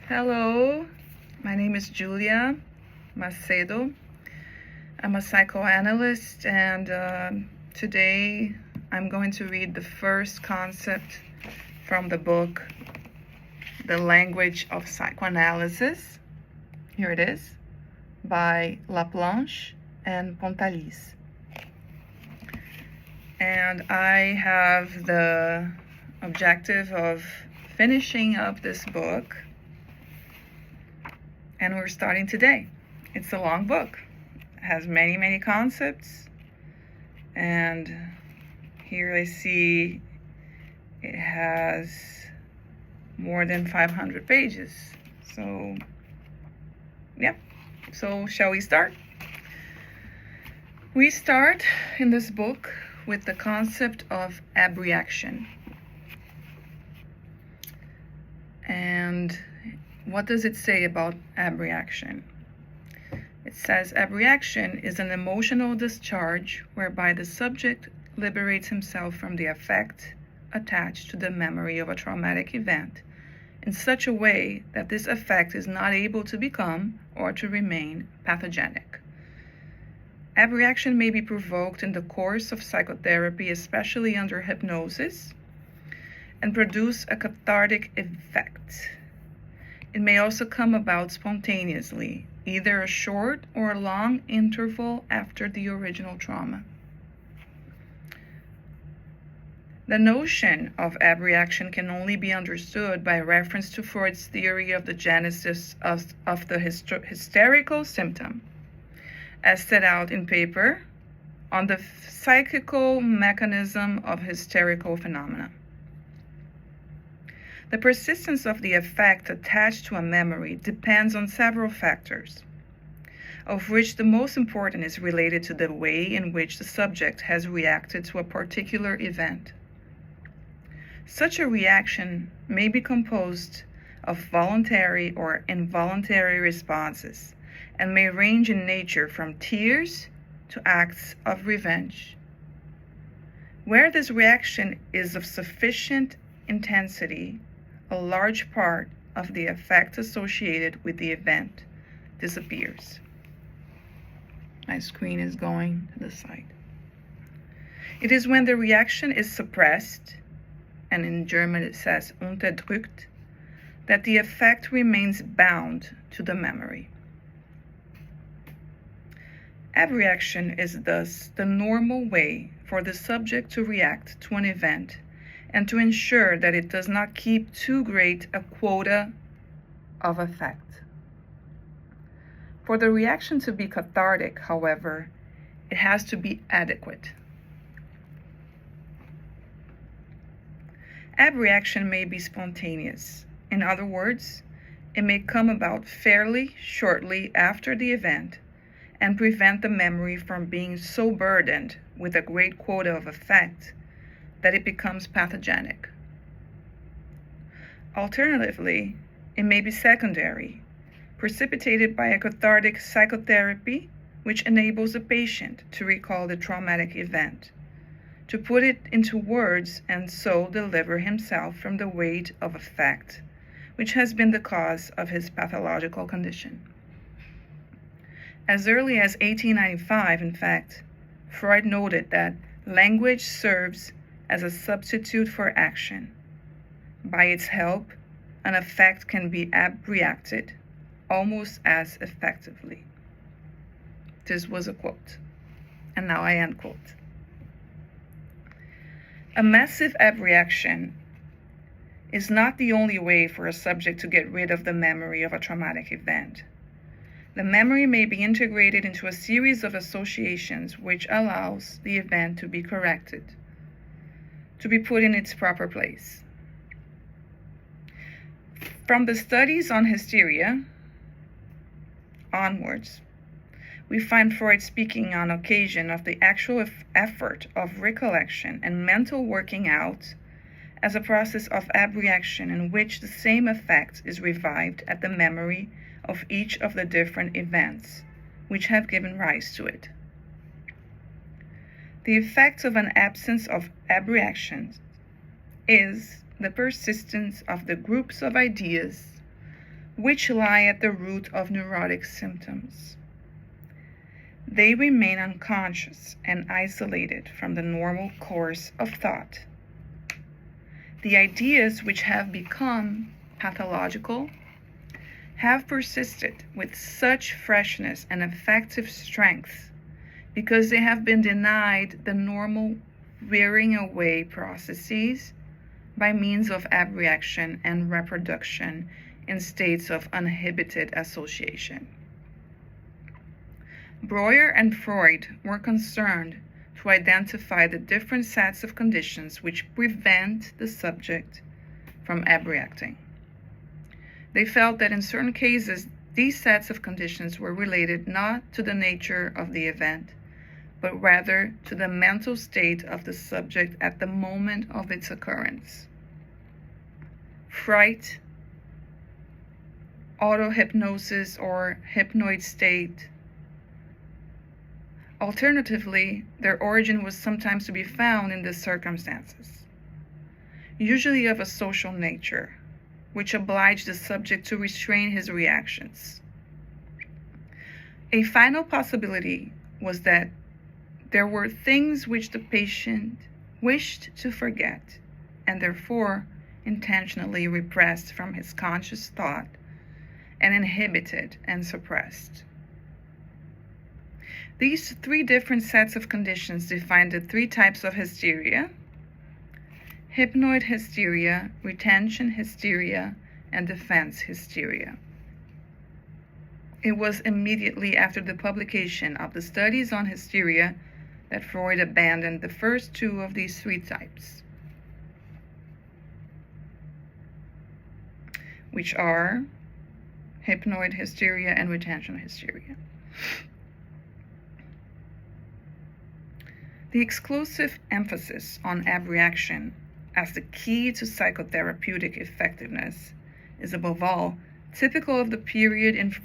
Hello, my name is Julia Macedo. I'm a psychoanalyst, and today I'm going to read the first concept from the book, The Language of Psychoanalysis. Here it is, by Laplanche and Pontalis. And I have the objective of finishing up this book. And we're starting today. It's a long book. It has many concepts. And here I see it has more than 500 pages. So, yeah. So, shall we start? We start in this book with the concept of abreaction. And what does it say about abreaction? It says abreaction is an emotional discharge whereby the subject liberates himself from the affect attached to the memory of a traumatic event in such a way that this affect is not able to become or to remain pathogenic. Abreaction may be provoked in the course of psychotherapy, especially under hypnosis, and produce a cathartic effect. It may also come about spontaneously, either a short or a long interval after the original trauma. The notion of abreaction can only be understood by reference to Freud's theory of the genesis of the hysterical symptom, as set out in paper on the psychical mechanism of hysterical phenomena. The persistence of the effect attached to a memory depends on several factors, of which the most important is related to the way in which the subject has reacted to a particular event. Such a reaction may be composed of voluntary or involuntary responses and may range in nature from tears to acts of revenge. Where this reaction is of sufficient intensity, a large part of the effect associated with the event disappears. My screen is going to the side. It is when the reaction is suppressed, and in German it says unterdrückt, that the effect remains bound to the memory. Abreaction is thus the normal way for the subject to react to an event and to ensure that it does not keep too great a quota of effect. For the reaction to be cathartic, however, it has to be adequate. Abreaction may be spontaneous. In other words, it may come about fairly shortly after the event and prevent the memory from being so burdened with a great quota of effect that it becomes pathogenic. Alternatively, it may be secondary, precipitated by a cathartic psychotherapy which enables the patient to recall the traumatic event, to put it into words and so deliver himself from the weight of affect, which has been the cause of his pathological condition. As early as 1895, in fact, Freud noted that language serves as a substitute for action. By its help, an affect can be abreacted almost as effectively. This was a quote, and now I end quote. A massive abreaction is not the only way for a subject to get rid of the memory of a traumatic event. The memory may be integrated into a series of associations which allows the event to be corrected, to be put in its proper place. From the studies on hysteria onwards, we find Freud speaking on occasion of the actual effort of recollection and mental working out as a process of abreaction in which the same effect is revived at the memory of each of the different events which have given rise to it. The effect of an absence of abreaction is the persistence of the groups of ideas which lie at the root of neurotic symptoms. They remain unconscious and isolated from the normal course of thought. The ideas which have become pathological have persisted with such freshness and effective strength because they have been denied the normal wearing away processes by means of abreaction and reproduction in states of uninhibited association. Breuer and Freud were concerned to identify the different sets of conditions which prevent the subject from abreacting. They felt that in certain cases, these sets of conditions were related not to the nature of the event, but rather to the mental state of the subject at the moment of its occurrence. Fright, auto-hypnosis or hypnoid state. Alternatively, their origin was sometimes to be found in the circumstances, usually of a social nature, which obliged the subject to restrain his reactions. A final possibility was that there were things which the patient wished to forget and therefore intentionally repressed from his conscious thought and inhibited and suppressed. These three different sets of conditions define the three types of hysteria: hypnoid hysteria, retention hysteria, and defense hysteria. It was immediately after the publication of the studies on hysteria that Freud abandoned the first two of these three types, which are hypnoid hysteria and retention hysteria. The exclusive emphasis on abreaction as the key to psychotherapeutic effectiveness is above all typical of the period in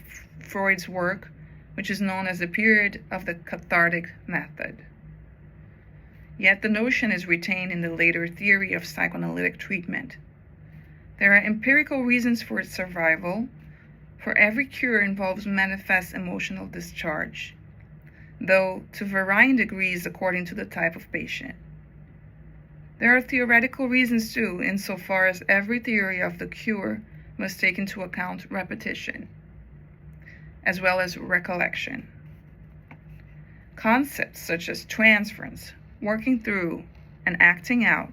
Freud's work, which is known as the period of the cathartic method. Yet the notion is retained in the later theory of psychoanalytic treatment. There are empirical reasons for its survival, for every cure involves manifest emotional discharge, though to varying degrees according to the type of patient. There are theoretical reasons too, insofar as every theory of the cure must take into account repetition, as well as recollection. Concepts such as transference, working through, and acting out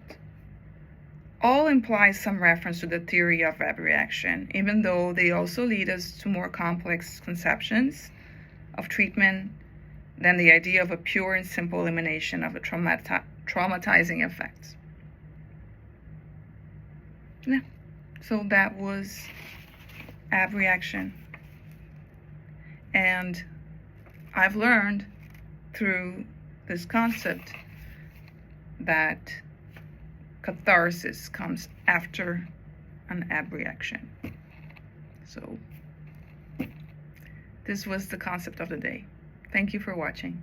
all imply some reference to the theory of abreaction, even though they also lead us to more complex conceptions of treatment than the idea of a pure and simple elimination of the traumatizing effects. Yeah. So that was abreaction. And I've learned through this concept that catharsis comes after an abreaction. So this was the concept of the day. Thank you for watching.